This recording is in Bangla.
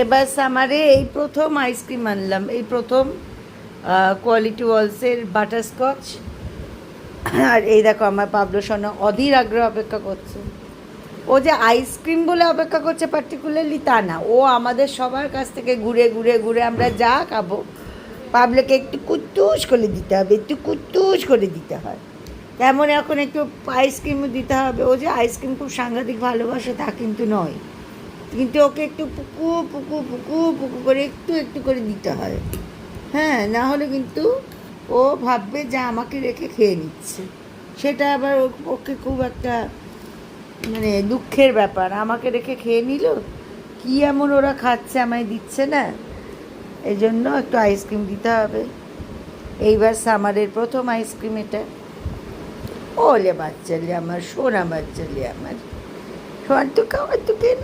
এবার সামারে এই প্রথম আইসক্রিম আনলাম, এই প্রথম কোয়ালিটি ওয়ালসের বাটারস্কচ। আর এই দেখো আমার পাবলো সোনা অধীর আগ্রহ অপেক্ষা করছে। ও যে আইসক্রিম বলে অপেক্ষা করছে পার্টিকুলারলি তা না, ও আমাদের সবার কাছ থেকে ঘুরে ঘুরে ঘুরে আমরা যা খাবো পাবলোকে একটু কুত্তুস করে দিতে হবে, একটু কুত্তুস করে দিতে হয়। তেমন এখন একটু আইসক্রিমও দিতে হবে। ও যে আইসক্রিম খুব সাংঘাতিক ভালোবাসে তা কিন্তু নয়, কিন্তু ওকে একটু পুকু পুকু পুকু পুকু করে একটু একটু করে দিতে হয়। হ্যাঁ, না হলে কিন্তু ও ভাববে যে আমাকে রেখে খেয়ে নিচ্ছে, সেটা আবার ওকে খুব একটা মানে দুঃখের ব্যাপার। আমাকে রেখে খেয়ে নিল, কী এমন ওরা খাচ্ছে আমায় দিচ্ছে না, এই জন্য একটু আইসক্রিম দিতে হবে। এইবার সামারের প্রথম আইসক্রিম এটা। ওলে বাচ্চালে আমার, সোনা বাচ্চালে আমার, সোয়ার তো খাওয়ার তো কেন।